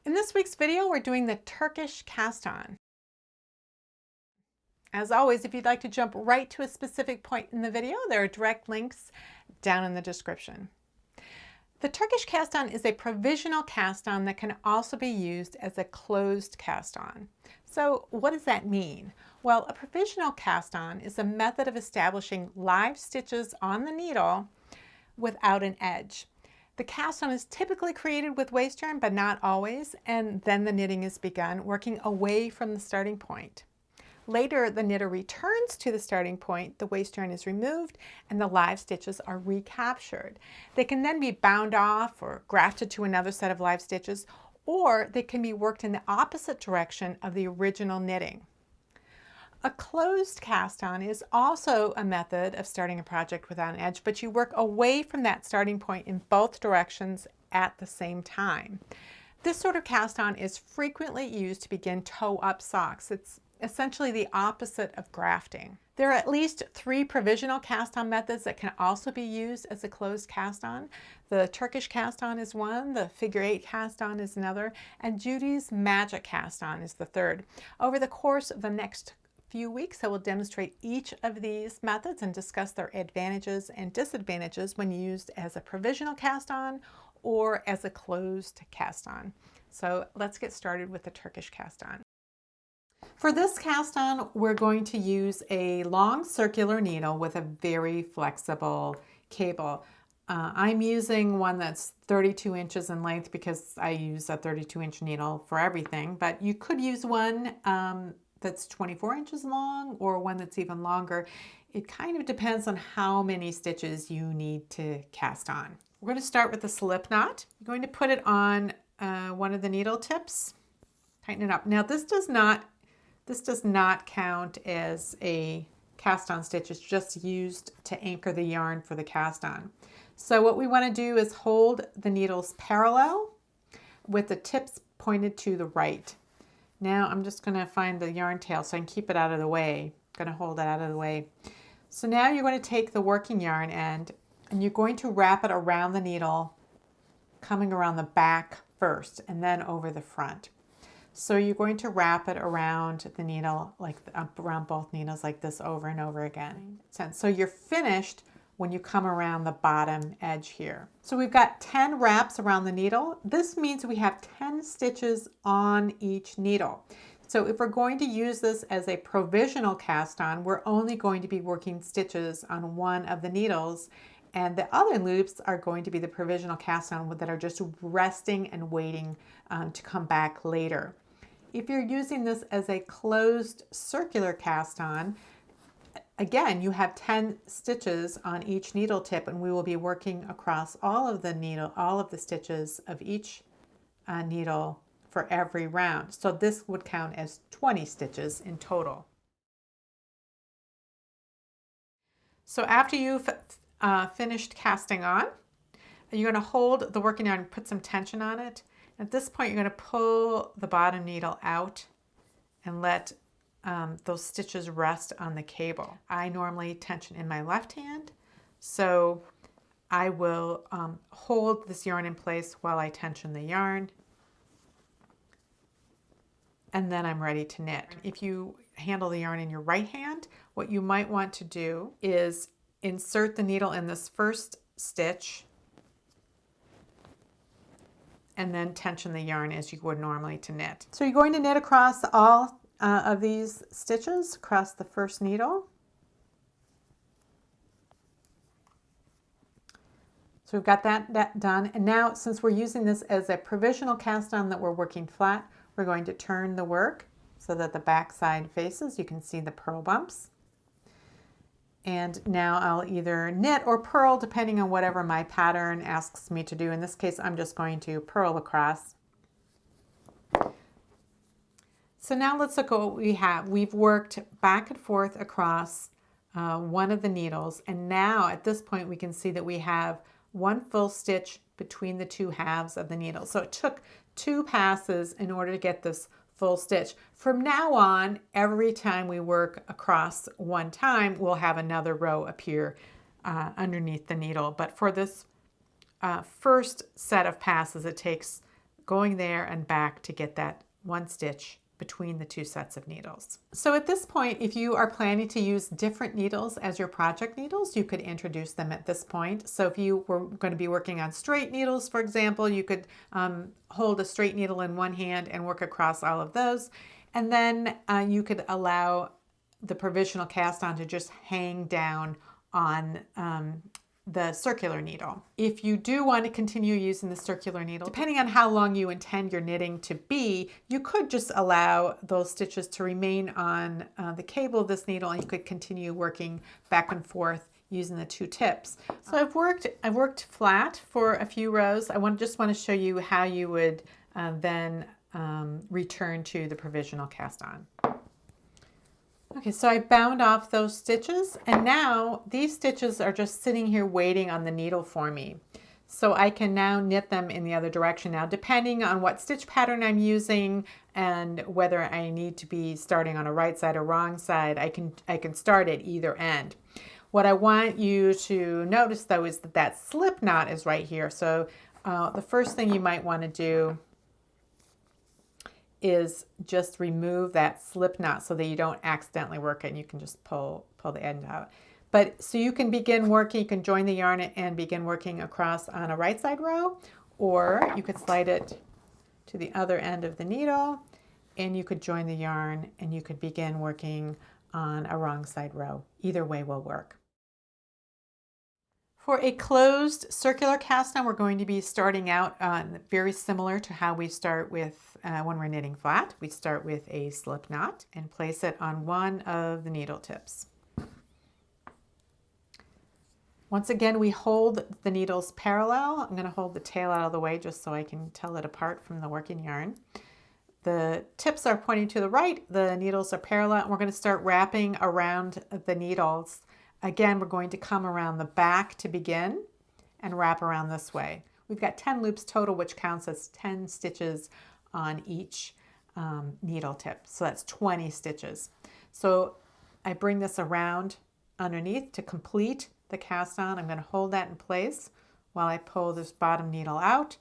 In this week's video, we're doing the Turkish cast on. As always, if you'd like to jump right to a specific point in the video, there are direct links down in the description. The Turkish cast on is a provisional cast on that can also be used as a closed cast on. So what does that mean? Well, a provisional cast on is a method of establishing live stitches on the needle without an edge. The cast on is typically created with waste yarn, but not always, and then the knitting is begun, working away from the starting point. Later, the knitter returns to the starting point, the waste yarn is removed, and the live stitches are recaptured. They can then be bound off or grafted to another set of live stitches, or they can be worked in the opposite direction of the original knitting. A closed cast on is also a method of starting a project without an edge, but you work away from that starting point in both directions at the same time. This sort of cast on is frequently used to begin toe-up socks. It's essentially the opposite of grafting. There are at least 3 provisional cast on methods that can also be used as a closed cast on. The Turkish cast on is one, the figure 8 cast on is another, and Judy's magic cast on is the third. Over the course of the next few weeks, I will demonstrate each of these methods and discuss their advantages and disadvantages when used as a provisional cast on or as a closed cast on. So let's get started with the Turkish cast on. For this cast on, we're going to use a long circular needle with a very flexible cable. I'm using one that's 32 inches in length because I use a 32-inch needle for everything, but you could use one that's 24 inches long or one that's even longer. It kind of depends on how many stitches you need to cast on. We're going to start with the slip knot. You're going to put it on one of the needle tips, tighten it up. Now this does not count as a cast on stitch. It's just used to anchor the yarn for the cast on. So what we want to do is hold the needles parallel with the tips pointed to the right. Now I'm just going to find the yarn tail so I can keep it out of the way. I'm going to hold it out of the way. So now you're going to take the working yarn end and you're going to wrap it around the needle, coming around the back first and then over the front. So you're going to wrap it around the needle, like around both needles like this over and over again. So you're finished when you come around the bottom edge here. So we've got 10 wraps around the needle. This means we have 10 stitches on each needle. So if we're going to use this as a provisional cast on, we're only going to be working stitches on one of the needles, and the other loops are going to be the provisional cast on that are just resting and waiting to come back later. If you're using this as a closed circular cast on, again, you have 10 stitches on each needle tip, and we will be working across all of the stitches of each needle for every round. So this would count as 20 stitches in total. So after you've finished casting on, you're going to hold the working yarn, put some tension on it. At this point, you're going to pull the bottom needle out and let those stitches rest on the cable. I normally tension in my left hand, so I will hold this yarn in place while I tension the yarn, and then I'm ready to knit. If you handle the yarn in your right hand, what you might want to do is insert the needle in this first stitch and then tension the yarn as you would normally to knit. So you're going to knit across all of these stitches across the first needle. So we've got that done. And now, since we're using this as a provisional cast on that we're working flat, we're going to turn the work so that the back side faces. You can see the purl bumps. And now I'll either knit or purl depending on whatever my pattern asks me to do. In this case, I'm just going to purl across. So now let's look at what we have. We've worked back and forth across one of the needles, and now at this point we can see that we have one full stitch between the two halves of the needle. So it took 2 passes in order to get this full stitch. From now on, every time we work across one time, we'll have another row appear underneath the needle. But for this first set of passes, it takes going there and back to get that one stitch between the two sets of needles. So at this point, if you are planning to use different needles as your project needles, you could introduce them at this point. So if you were going to be working on straight needles, for example, you could hold a straight needle in one hand and work across all of those. And then you could allow the provisional cast on to just hang down on the circular needle. If you do want to continue using the circular needle, depending on how long you intend your knitting to be, you could just allow those stitches to remain on the cable of this needle, and you could continue working back and forth using the two tips. So I've worked flat for a few rows. Just want to show you how you would then return to the provisional cast on. Okay, so I bound off those stitches, and now these stitches are just sitting here waiting on the needle for me. So I can now knit them in the other direction. Now, depending on what stitch pattern I'm using and whether I need to be starting on a right side or wrong side, I can start at either end. What I want you to notice though is that slip knot is right here. So the first thing you might want to do is just remove that slip knot so that you don't accidentally work it, and you can just pull the end out. But so you can begin working, you can join the yarn and begin working across on a right side row, or you could slide it to the other end of the needle and you could join the yarn and you could begin working on a wrong side row. Either way will work. For a closed circular cast on, we're going to be starting out very similar to how we start with when we're knitting flat. We start with a slip knot and place it on one of the needle tips. Once again, we hold the needles parallel. I'm going to hold the tail out of the way just so I can tell it apart from the working yarn. The tips are pointing to the right, the needles are parallel, and we're going to start wrapping around the needles. Again, we're going to come around the back to begin and wrap around this way. We've got 10 loops total, which counts as 10 stitches on each needle tip. So that's 20 stitches. So I bring this around underneath to complete the cast on. I'm going to hold that in place while I pull this bottom needle out.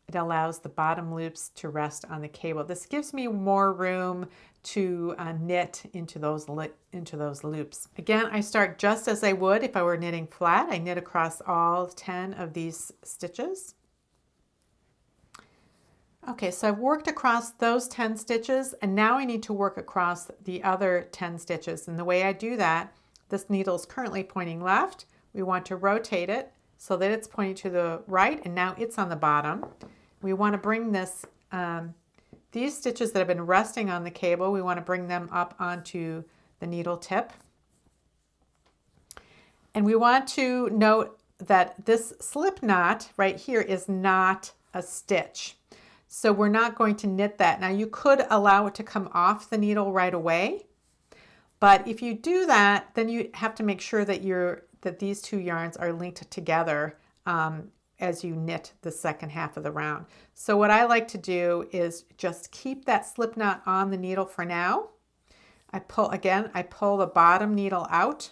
It allows the bottom loops to rest on the cable. This gives me more room to knit into those loops. Again, I start just as I would if I were knitting flat. I knit across all 10 of these stitches. Okay, so I've worked across those 10 stitches, and now I need to work across the other 10 stitches. And the way I do that, this needle is currently pointing left. We want to rotate it so that it's pointing to the right, and now it's on the bottom. We want to bring this, these stitches that have been resting on the cable, we want to bring them up onto the needle tip. And we want to note that this slip knot right here is not a stitch. So we're not going to knit that. Now you could allow it to come off the needle right away, but if you do that, then you have to make sure that these two yarns are linked together as you knit the second half of the round. So what I like to do is just keep that slip knot on the needle for now. I pull the bottom needle out,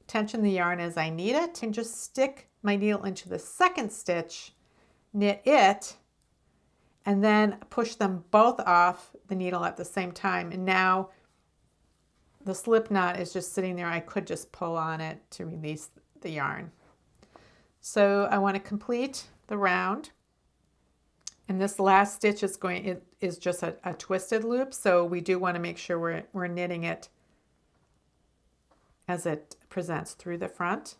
tension the yarn as I need it, and just stick my needle into the second stitch, knit it, and then push them both off the needle at the same time. And now the slip knot is just sitting there. I could just pull on it to release the yarn. So I want to complete the round. And this last stitch is just a twisted loop. So we do want to make sure we're knitting it as it presents through the front.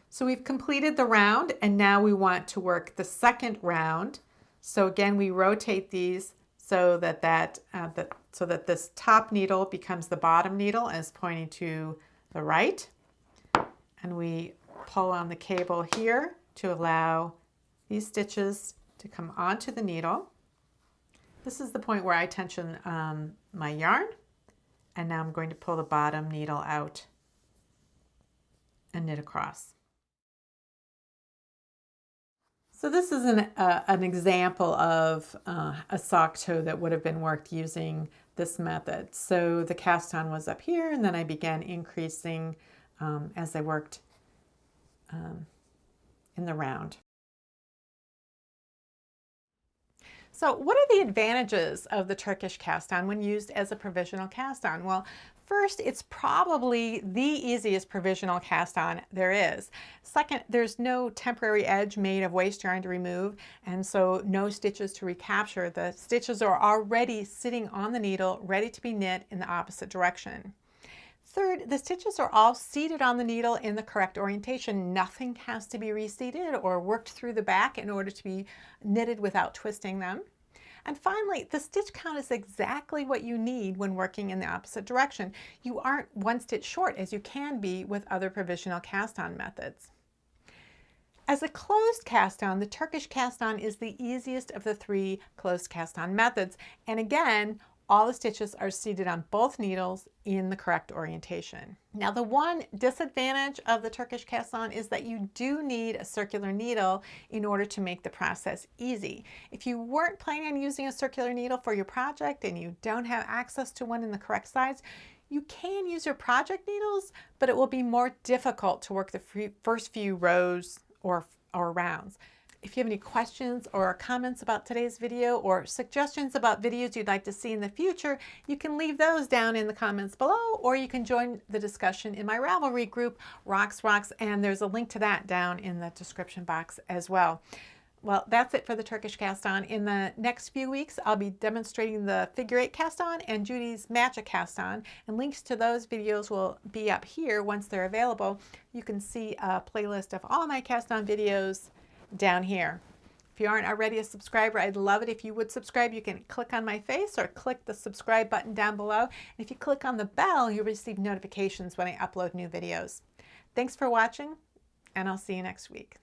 So we've completed the round, and now we want to work the second round. So again, we rotate these so that this top needle becomes the bottom needle and is pointing to the right. And we pull on the cable here to allow these stitches to come onto the needle. This is the point where I tension my yarn, and now I'm going to pull the bottom needle out and knit across. So this is an example of a sock toe that would have been worked using this method. So the cast on was up here, and then I began increasing as I worked in the round. So what are the advantages of the Turkish cast on when used as a provisional cast on? Well, first, it's probably the easiest provisional cast on there is. Second, there's no temporary edge made of waste yarn to remove, and so no stitches to recapture. The stitches are already sitting on the needle, ready to be knit in the opposite direction. Third, the stitches are all seated on the needle in the correct orientation. Nothing has to be reseated or worked through the back in order to be knitted without twisting them. And finally, the stitch count is exactly what you need when working in the opposite direction. You aren't one stitch short as you can be with other provisional cast on methods. As a closed cast on, the Turkish cast on is the easiest of the three closed cast on methods. And again, all the stitches are seated on both needles in the correct orientation. Now, the one disadvantage of the Turkish cast on is that you do need a circular needle in order to make the process easy. If you weren't planning on using a circular needle for your project and you don't have access to one in the correct size, you can use your project needles, but it will be more difficult to work the first few rows or rounds. If you have any questions or comments about today's video or suggestions about videos you'd like to see in the future, you can leave those down in the comments below, or you can join the discussion in my Ravelry group, Rox, and there's a link to that down in the description box as well. Well, that's it for the Turkish cast on. In the next few weeks, I'll be demonstrating the figure 8 cast on and Judy's magic cast on, and links to those videos will be up here once they're available. You can see a playlist of all my cast on videos down here. If you aren't already a subscriber, I'd love it if you would subscribe. You can click on my face or click the subscribe button down below. And if you click on the bell, you'll receive notifications when I upload new videos. Thanks for watching, and I'll see you next week.